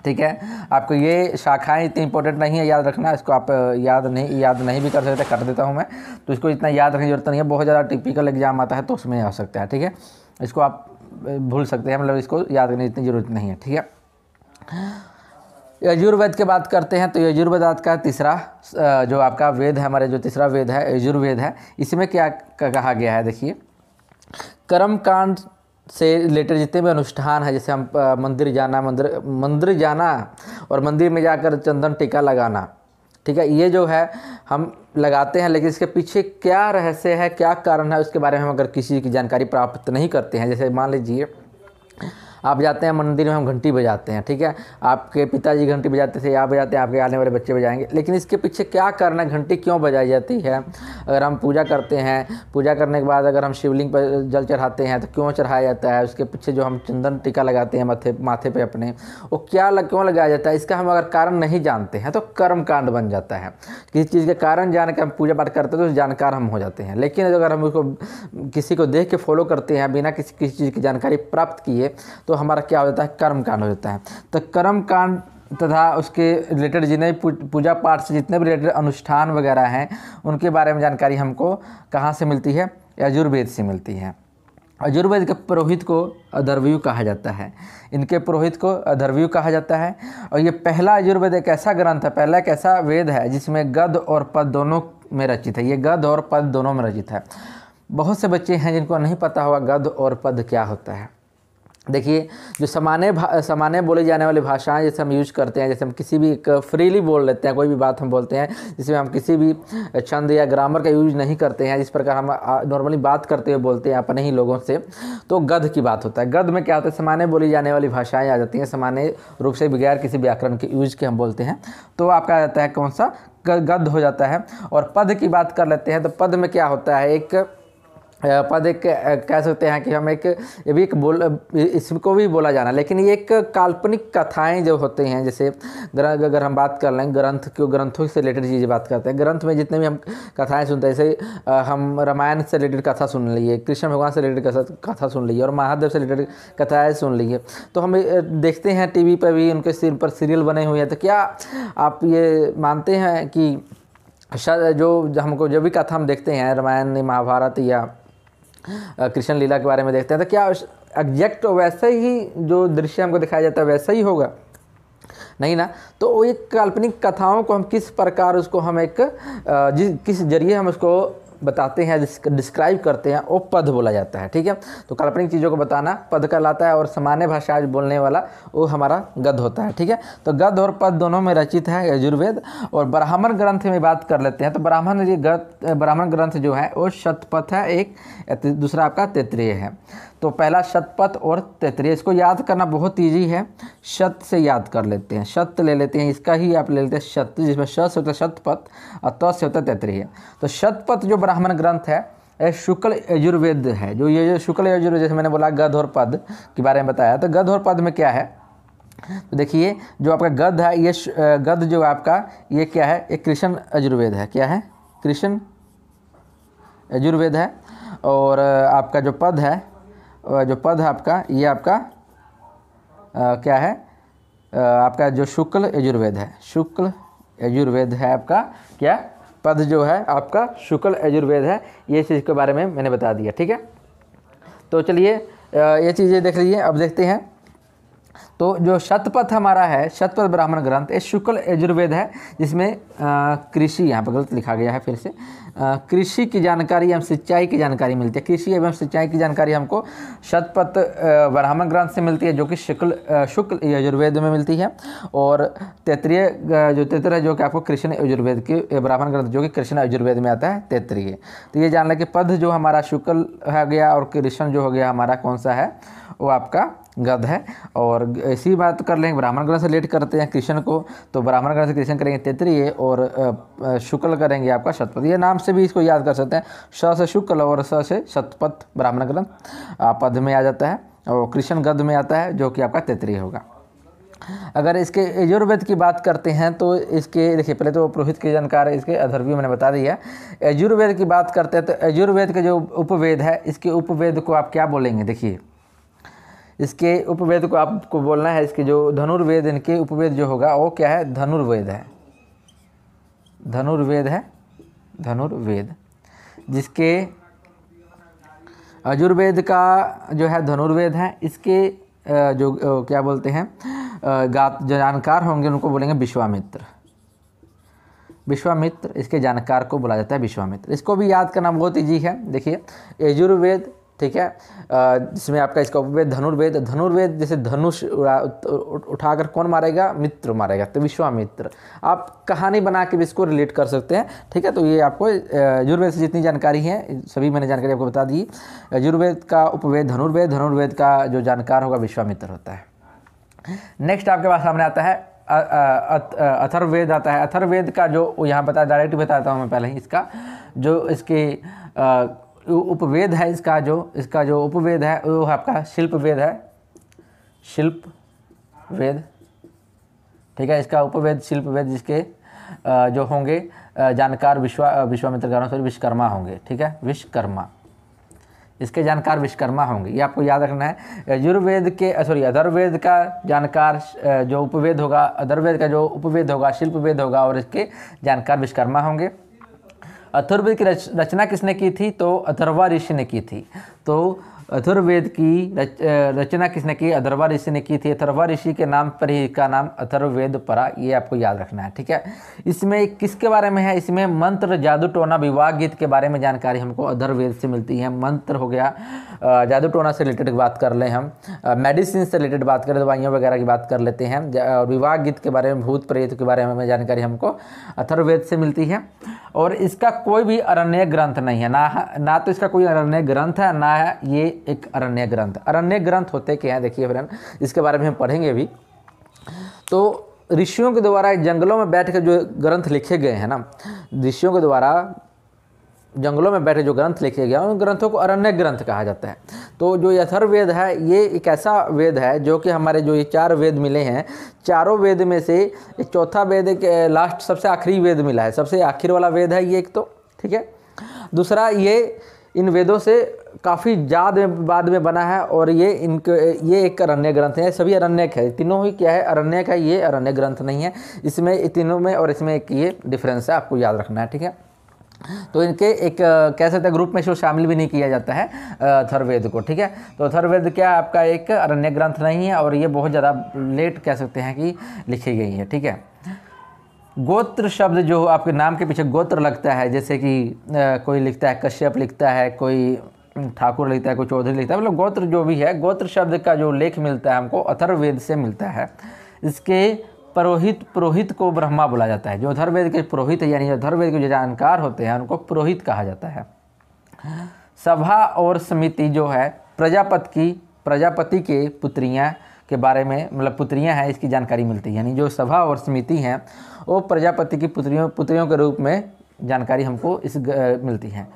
ठीक है। आपको ये शाखाएं इतनी इंपॉर्टेंट नहीं है, याद रखना। इसको आप याद नहीं भी कर सकते, कर देता हूँ मैं। तो इसको इतना याद रखने की जरूरत नहीं है, बहुत ज़्यादा टिपिकल एग्जाम आता है तो उसमें आ सकता है, ठीक है। इसको आप भूल सकते हैं, मतलब इसको याद करने की इतनी ज़रूरत नहीं है, ठीक है। यजुर्वेद की बात करते हैं। तो यजुर्वेद का तीसरा जो आपका वेद है, हमारे जो तीसरा वेद है यजुर्वेद है, इसमें क्या कहा गया है, देखिए। कर्म कांड से रिलेटेड जितने भी अनुष्ठान है, जैसे हम मंदिर जाना और मंदिर में जाकर चंदन टीका लगाना, ठीक है, ये जो है हम लगाते हैं, लेकिन इसके पीछे क्या रहस्य है, क्या कारण है, उसके बारे में हम अगर किसी की जानकारी प्राप्त नहीं करते हैं। जैसे मान लीजिए आप जाते हैं मंदिर में, हम घंटी बजाते हैं, ठीक है, आपके पिताजी घंटी बजाते थे, आप बजाते हैं, आपके आने वाले बच्चे बजाएंगे, लेकिन इसके पीछे क्या कारण है, घंटी क्यों बजाई जाती है। अगर हम पूजा करते हैं, पूजा करने के बाद अगर हम शिवलिंग पर जल चढ़ाते हैं तो क्यों चढ़ाया जाता है, उसके पीछे जो हम चंदन टीका लगाते हैं माथे पे अपने, वो क्यों लगाया जाता है, इसका हम अगर कारण नहीं जानते हैं तो कर्म कांड बन जाता है। किसी चीज़ के कारण जान के हम पूजा पाठ करते हैं तो जानकार हम हो जाते हैं, लेकिन अगर हम उसको किसी को देख के फॉलो करते हैं बिना किसी चीज़ की जानकारी प्राप्त किए, तो हमारा क्या हो जाता है, कर्म कांड हो जाता है। तो कर्म कांड तथा उसके रिलेटेड जितने पूजा पाठ से जितने भी रिलेटेड अनुष्ठान वगैरह हैं, उनके बारे में जानकारी हमको कहाँ से मिलती है, यजुर्वेद से मिलती है। यजुर्वेद के पुरोहित को अधर्वयु कहा जाता है, इनके पुरोहित को अधर्वयु कहा जाता है। और ये पहला यजुर्वेद एक ऐसा ग्रंथ है, पहला एक ऐसा वेद है जिसमें गद्य और पद दोनों में रचित है। ये गद्य और पद दोनों में रचित है। बहुत से बच्चे हैं जिनको नहीं पता होगा गद्य और पद क्या होता है। देखिए, जो सामान्य बोली जाने वाली भाषाएं जैसे हम यूज करते हैं, जैसे हम किसी भी एक फ्रीली बोल लेते हैं, कोई भी बात हम बोलते हैं जिसमें हम किसी भी छंद या ग्रामर का यूज नहीं करते हैं, जिस प्रकार हम नॉर्मली बात करते हुए बोलते हैं अपने ही लोगों से, तो गद्य की बात होता है। गद्य में क्या होता है, सामान्य बोली जाने वाली भाषाएं आ जाती हैं, सामान्य रूप से बगैर किसी व्याकरण के यूज के हम बोलते हैं, तो आपका आ जाता है कौन सा, गद्य हो जाता है। और पद की बात कर लेते हैं, तो पद में क्या होता है, एक पद एक कह सकते हैं कि हम एक, ये भी एक इसको भी बोला जाना, लेकिन ये एक काल्पनिक कथाएं जो होते हैं। जैसे अगर हम बात कर लें ग्रंथों से रिलेटेड चीज़ें बात करते हैं, ग्रंथ में जितने भी हम कथाएं सुनते हैं, जैसे हम रामायण से रिलेटेड कथा सुन लिए, कृष्ण भगवान से रिलेटेड कथा सुन ली, और महादेव से रिलेटेड कथाएँ सुन ली, तो हम देखते हैं टीवी पर भी उनके सिर पर सीरियल बने हुए हैं। तो क्या आप ये मानते हैं कि जो हमको जो भी कथा हम देखते हैं, रामायण महाभारत या कृष्ण लीला के बारे में देखते हैं, तो क्या एग्जैक्ट वैसे ही जो दृश्य हमको दिखाया जाता है वैसा ही होगा? नहीं ना। तो वो एक काल्पनिक कथाओं को हम किस प्रकार उसको हम एक किस जरिए हम उसको बताते हैं, डिस्क्राइब करते हैं, वो पद बोला जाता है, ठीक है। तो काल्पनिक चीज़ों को बताना पद कहलाता है, और सामान्य भाषा बोलने वाला वो हमारा गद्य होता है, ठीक है। तो गद्य और पद दोनों में रचित है यजुर्वेद। और ब्राह्मण ग्रंथ में बात कर लेते हैं, तो ब्राह्मण ग्रंथ जो है वो शतपथ है एक, दूसरा आपका तैत्तिरीय है। तो पहला शतपथ और तैत्तिरीय, इसको याद करना बहुत ईजी है, शत से याद कर लेते हैं, शत ले लेते हैं, इसका ही आप ले लेते हैं शत, जिसमें श से होता है शतपथ और त से होता है तैत्तिरीय। तो शतपथ जो ब्राह्मण ग्रंथ है, यह शुक्ल यजुर्वेद है। जो ये शुक्ल यजुर्वेद, जैसे मैंने बोला गद्य और पद के बारे में बताया, तो गद्य और पद में क्या है, तो देखिए जो आपका गद्य है, ये गद्य जो आपका ये क्या है, एक कृष्ण यजुर्वेद है। क्या है, कृष्ण यजुर्वेद है। और आपका जो पद है आपका, ये आपका क्या है, आपका जो शुक्ल यजुर्वेद है, शुक्ल यजुर्वेद है आपका। क्या पद जो है आपका शुक्ल यजुर्वेद है। ये चीज़ के बारे में मैंने बता दिया, ठीक है। तो चलिए ये चीज़ें देख लीजिए। अब देखते हैं तो जो शतपथ हमारा है, शतपथ ब्राह्मण ग्रंथ, ये शुक्ल यजुर्वेद है, जिसमें कृषि, यहाँ पर गलत लिखा गया है फिर से, कृषि की जानकारी एवं सिंचाई की जानकारी मिलती है। कृषि एवं सिंचाई की जानकारी हमको शतपथ ब्राह्मण ग्रंथ से मिलती है, जो कि शुक्ल यजुर्वेद में मिलती है। और तैत्तिरीय जो तैत्तिरीय है, जो कि आपको कृष्ण यजुर्वेद के ब्राह्मण ग्रंथ, जो कि कृष्ण यजुर्वेद में आता है, तैत्तिरीय। तो ये जान लें कि पद जो हमारा शुक्ल हो गया और कृष्ण जो हो गया हमारा कौन सा है, वो आपका गद है। और इसी बात कर लेंगे, ब्राह्मण ग्रंथ से रिलेट करते हैं कृष्ण को, तो ब्राह्मण ग्रंथ से कृष्ण करेंगे तैत्तिरीय और शुक्ल करेंगे आपका शतपथ। ये नाम से भी इसको याद कर सकते हैं, श से शुक्ल और स से शतपथ ब्राह्मण ग्रंथ पद में आ जाता है, और कृष्ण गद में आता है, जो कि आपका तैत्तिरीय होगा। अगर इसके यजुर्वेद की बात करते हैं तो इसके देखिए, पहले तो पुरोहित की जानकारी इसके अधर्वी मैंने बता दिया। यजुर्वेद की बात करते हैं तो यजुर्वेद के जो उपवेद है, इसके उपवेद को आप क्या बोलेंगे, देखिए इसके उपवेद को आपको बोलना है, इसके जो धनुर्वेद, इनके उपवेद जो होगा वो क्या है, धनुर्वेद है। धनुर्वेद है, धनुर्वेद, जिसके यजुर्वेद का जो है धनुर्वेद है, इसके जो क्या बोलते हैं जो जानकार होंगे उनको बोलेंगे विश्वामित्र। विश्वामित्र, इसके जानकार को बोला जाता है विश्वामित्र। इसको भी याद करना बहुत ईजी है। देखिए यजुर्वेद, ठीक है, जिसमें आपका इसका उपवेद धनुर्वेद। धनुर्वेद जैसे धनुष उठाकर कौन मारेगा, मित्र मारेगा, तो विश्वामित्र। आप कहानी बना के भी इसको रिलेट कर सकते हैं, ठीक है। तो ये आपको यजुर्वेद से जितनी जानकारी है सभी मैंने जानकारी आपको बता दी। यजुर्वेद का उपवेद धनुर्वेद, धनुर्वेद का जो जानकार होगा विश्वामित्र होता है। नेक्स्ट आपके पास सामने आता है अथर्ववेद आता है। अथर्ववेद का जो यहाँ बताया, डायरेक्ट बताता हूँ मैं पहले ही, इसका जो इसके उपवेद है, इसका जो उपवेद है वो आपका शिल्प वेद है, शिल्प वेद, ठीक है। इसका उपवेद शिल्प वेद, जिसके जो होंगे जानकार विश्वामित्र का नाम विश्वकर्मा होंगे, ठीक है, विश्वकर्मा, इसके जानकार विश्वकर्मा होंगे। ये आपको याद रखना है। यजुर्वेद के अथर्ववेद का जानकार जो उपवेद होगा, अथर्ववेद का जो उपवेद होगा शिल्प वेद होगा, और इसके जानकार विश्वकर्मा होंगे। अथर्ववेद की रचना किसने की थी, तो अथर्वा ऋषि ने की थी। तो अथर्ववेद की रचना किसने की, अथर्वा ऋषि ने की थी। अथर्वा ऋषि के नाम पर ही इसका नाम अथर्ववेद पड़ा, ये आपको याद रखना है, ठीक है। इसमें किसके बारे में है, इसमें मंत्र, जादू टोना, विवाह गीत के बारे में जानकारी हमको अथर्ववेद से मिलती है। मंत्र हो गया, जादू टोना से रिलेटेड बात कर लें हम, मेडिसिन से रिलेटेड बात करें, दवाइयों वगैरह की बात कर लेते हैं, और विवाह गीत के बारे में, भूत प्रेत के बारे में जानकारी हमको अथर्ववेद से मिलती है। और इसका कोई भी अरण्य ग्रंथ नहीं है, ना तो इसका कोई अरण्य ग्रंथ है, ना है ये एक अरण्य ग्रंथ। अरण्य ग्रंथ होते क्या हैं, देखिए फ्रेंड, इसके बारे में हम पढ़ेंगे भी। तो ऋषियों के द्वारा जंगलों में बैठ कर जो ग्रंथ लिखे गए हैं ना, ऋषियों के द्वारा जंगलों में बैठे जो ग्रंथ लिखे गए उन ग्रंथों को अरण्य ग्रंथ कहा जाता है। तो जो अथर्ववेद है, ये एक ऐसा वेद है जो कि हमारे जो ये 4 वेद मिले हैं, चारों वेद में से एक चौथा वेद, एक लास्ट सबसे आखिरी वेद मिला है, सबसे आखिर वाला वेद है ये एक, तो ठीक है। दूसरा, ये इन वेदों से काफ़ी बाद में बना है, और ये एक अरण्य ग्रंथ है। सभी अरण्यक है, तीनों ही क्या है, अरण्यक है, ये अरण्य ग्रंथ नहीं है। इसमें तीनों में और इसमें एक ये डिफरेंस है, आपको याद रखना है, ठीक है। तो इनके एक कह सकते हैं ग्रुप में इसको शामिल भी नहीं किया जाता है अथर्ववेद को, ठीक है। तो अथर्ववेद क्या आपका एक अरण्य ग्रंथ नहीं है, और ये बहुत ज़्यादा लेट कह सकते हैं कि लिखी गई है, ठीक है। गोत्र शब्द जो आपके नाम के पीछे गोत्र लगता है, जैसे कि कोई लिखता है कश्यप लिखता है, कोई ठाकुर लिखता है, कोई चौधरी लिखता है, मतलब गोत्र जो भी है, गोत्र शब्द का जो लेख मिलता है हमको अथर्ववेद से मिलता है। इसके पुरोहित को ब्रह्मा बोला जाता है। जो अथर्ववेद के पुरोहित है, यानी जो अथर्ववेद के जो जानकार होते हैं उनको पुरोहित कहा जाता है। सभा और समिति जो है प्रजापति के पुत्रियां के बारे में, मतलब पुत्रियां हैं, इसकी जानकारी मिलती है। यानी जो सभा और समिति हैं वो प्रजापति की पुत्रियों के रूप में जानकारी हमको मिलती है।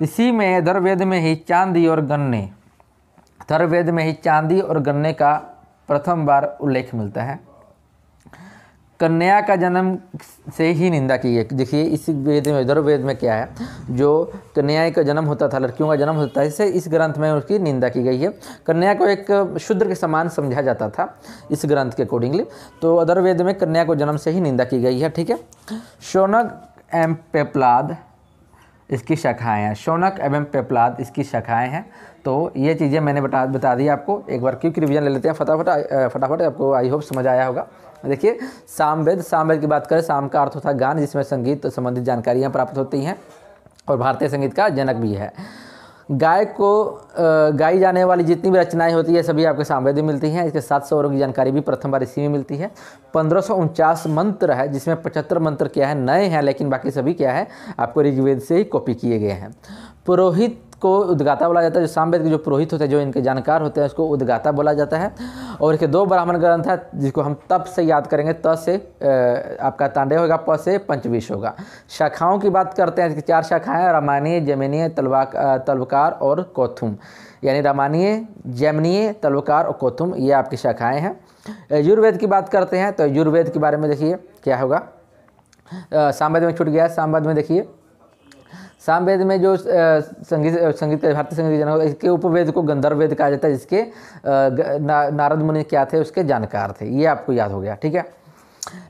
इसी में अथर्ववेद में ही चांदी और गन्ने, अथर्ववेद में ही चांदी और गन्ने का प्रथम बार उल्लेख मिलता है। कन्या का जन्म से ही निंदा की है। देखिए इस वेद में, अथर्ववेद में क्या है, जो कन्या का जन्म होता था, लड़कियों का जन्म होता था, इससे इस ग्रंथ में उसकी निंदा की गई है। कन्या को एक शूद्र के समान समझा जाता था इस ग्रंथ के अकॉर्डिंगली। तो अथर्ववेद में कन्या को जन्म से ही निंदा की गई है, ठीक है। शौनक एवं पेपलाद इसकी शाखाएं हैं, शौनक एवं पेपलाद इसकी शाखाएं हैं। तो ये चीज़ें मैंने बता दी आपको। एक बार क्विक रिवीजन ले लेते हैं फटाफट आपको आई होप समझ आया होगा। देखिए सामवेद की बात करें, साम का अर्थ होता है गान, जिसमें संगीत संबंधित जानकारियाँ प्राप्त होती हैं और भारतीय संगीत का जनक भी है। गाय को गाई जाने वाली जितनी भी रचनाएं होती है सभी आपके सामवेद में मिलती हैं। इसके 7 स्वरों की जानकारी भी प्रथम बार इसी में मिलती है। 1549 मंत्र है, जिसमें 75 मंत्र क्या है नए हैं, लेकिन बाकी सभी क्या है आपको ऋग्वेद से ही कॉपी किए गए हैं। पुरोहित को उद्गाता बोला जाता है, जो सामवेद के जो पुरोहित होते हैं, जो इनके जानकार होते हैं, उसको उद्गाता बोला जाता है। और इसके 2 ब्राह्मण ग्रंथ है, जिसको हम तप से याद करेंगे, त से आपका तांडेय होगा, प से पंचविश होगा। शाखाओं की बात करते हैं, इसकी 4 शाखाएं, रामायणीय, जैमिनीय, तल्वकार और कौथुम, यानी रामायणीय, जैमिनीय, तल्वकार और कौथुम ये आपकी शाखाएं हैं। यजुर्वेद की बात करते हैं, तो यजुर्वेद के बारे में देखिए क्या होगा। सामवेद में छूट गया, सामवेद में देखिए, सामवेद में जो संगीत का भारतीय संगीत जनक, इसके उपवेद को गंधर्व वेद कहा जाता है, जिसके नारद मुनि क्या थे उसके जानकार थे। ये आपको याद हो गया, ठीक है।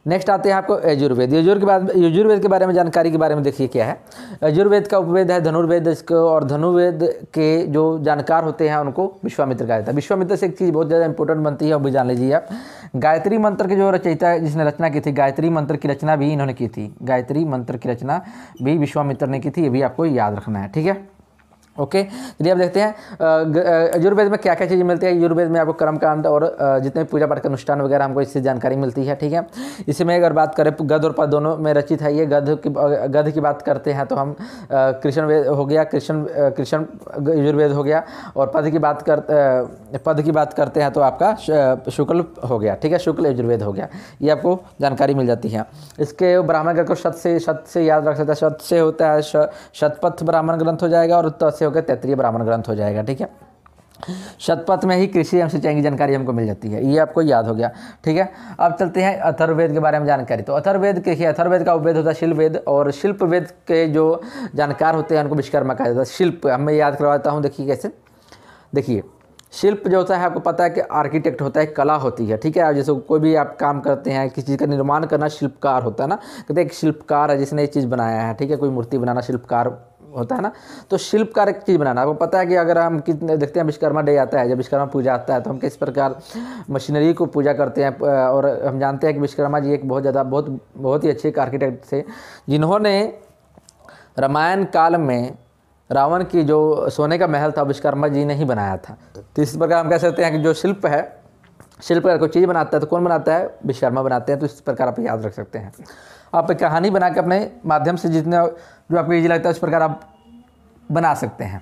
नेक्स्ट आते हैं आपको यजुर्वेद। यजुर्वेद के बारे में जानकारी के बारे में देखिए क्या है। यजुर्वेद का उपवेद है धनुर्वेद, इसको और धनुर्वेद के जो जानकार होते हैं उनको विश्वामित्र कहा जाता है। विश्वामित्र से एक चीज़ बहुत ज़्यादा इंपॉर्टेंट बनती है, वो भी जान लीजिए आप। गायत्री मंत्र के जो रचयिता है, जिसने रचना की थी, गायत्री मंत्र की रचना भी इन्होंने की थी। गायत्री मंत्र की रचना भी विश्वामित्र ने की थी, ये भी आपको याद रखना है, ठीक है। ओके, चलिए अब देखते हैं यजुर्वेद में क्या क्या चीज़ें मिलती है। यजुर्वेद में आपको कर्मकांड और जितने पूजा पाठ का अनुष्ठान वगैरह हमको इससे जानकारी मिलती है, ठीक है। इसमें अगर बात करें गद्य और पद्य दोनों में रचित है ये। गद्य की बात करते हैं तो हम कृष्ण वेद हो गया, कृष्ण यजुर्वेद हो गया। और पद की बात करते हैं तो आपका शुक्ल हो गया, ठीक है, शुक्ल यजुर्वेद हो गया। ये आपको जानकारी मिल जाती है। इसके ब्राह्मण ग्रंथ को शत से याद रख सकता है। शत से होता है शतपथ ब्राह्मण ग्रंथ हो जाएगा, और त से होकर तैत्तिरीय ब्राह्मण ग्रंथ हो जाएगा, ठीक है। शतपथ में ही कृषि एवं सिंचाई की जानकारी हमको मिल जाती है, ये आपको याद हो गया, ठीक है। अब चलते हैं अथर्ववेद के बारे में जानकारी। तो अथर्ववेद का उपवेद होता है शिल्पवेद, और शिल्पवेद के जो जानकार होते हैं उनको विश्वकर्मा कहा जाता है। शिल्प मैं याद करवाता हूँ, देखिए कैसे। देखिए शिल्प जो होता है आपको पता है कि आर्किटेक्ट होता है, कला होती है, ठीक है। जैसे कोई भी आप काम करते हैं, किसी चीज़ का निर्माण करना शिल्पकार होता है ना, कहते हैं एक शिल्पकार है जिसने ये चीज़ बनाया है, ठीक है। कोई मूर्ति बनाना शिल्पकार होता है ना, तो शिल्पकार एक चीज़ बनाना। आपको पता है कि अगर हम कितने देखते हैं विश्वकर्मा डे आता है, जब विश्वकर्मा पूजा आता है तो हम किस प्रकार मशीनरी को पूजा करते हैं। और हम जानते हैं कि विश्वकर्मा जी एक बहुत ही अच्छे आर्किटेक्ट थे, जिन्होंने रामायण काल में रावण की जो सोने का महल था विश्वकर्मा जी ने ही बनाया था। तो इस प्रकार हम कह सकते हैं कि जो शिल्प है, शिल्पकार कोई चीज़ बनाता है तो कौन बनाता है, विश्वकर्मा बनाते हैं। तो इस प्रकार आप याद रख सकते हैं। आप एक कहानी बना के अपने माध्यम से जितने जो आपको ईजी लगता है उस प्रकार आप बना सकते हैं।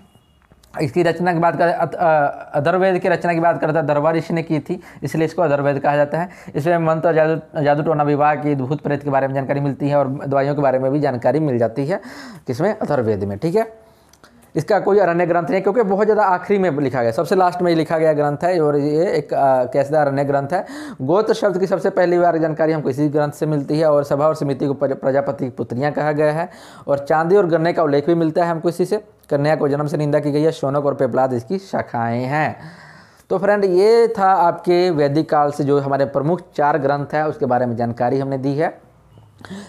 इसकी रचना की बात करें, अथर्ववेद की रचना की बात करते हैं, अथर्वा ऋषि ने की थी, इसलिए इसको अथर्ववेद कहा जाता है। इसमें मंत्र, जादू टोना, विवाह की, भूत प्रेत के बारे में जानकारी मिलती है, और दवाइयों के बारे में भी जानकारी मिल जाती है किसमें, अथर्ववेद में, ठीक है। इसका कोई अरण्य ग्रंथ नहीं, क्योंकि बहुत ज़्यादा आखिरी में लिखा गया, सबसे लास्ट में लिखा गया ग्रंथ है, और ये एक कैसा अरण्य ग्रंथ है। गोत्र शब्द की सबसे पहली बार जानकारी हमको इसी ग्रंथ से मिलती है, और सभा और समिति को प्रजापति की पुत्रियाँ कहा गया है, और चांदी और गन्ने का उल्लेख भी मिलता है हमको इसी से। कन्या को जन्म से निंदा की गई है। शौनक और पेपलाद इसकी शाखाएँ हैं। तो फ्रेंड ये था आपके वैदिक काल से जो हमारे प्रमुख 4 ग्रंथ है उसके बारे में जानकारी हमने दी है।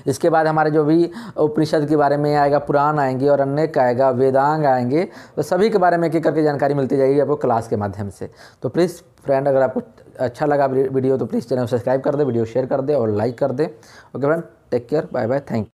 इसके बाद हमारे जो भी उपनिषद के बारे में आएगा, पुराण आएंगे, और अनेक आएगा, वेदांग आएंगे, तो सभी के बारे में एक एक करके जानकारी मिलती जाएगी आपको क्लास के माध्यम से। तो प्लीज़ फ्रेंड, अगर आपको अच्छा लगा वीडियो तो प्लीज़ चैनल को सब्सक्राइब कर दे, वीडियो शेयर कर दे और लाइक कर दे। Okay friend, take care, bye bye, thank you.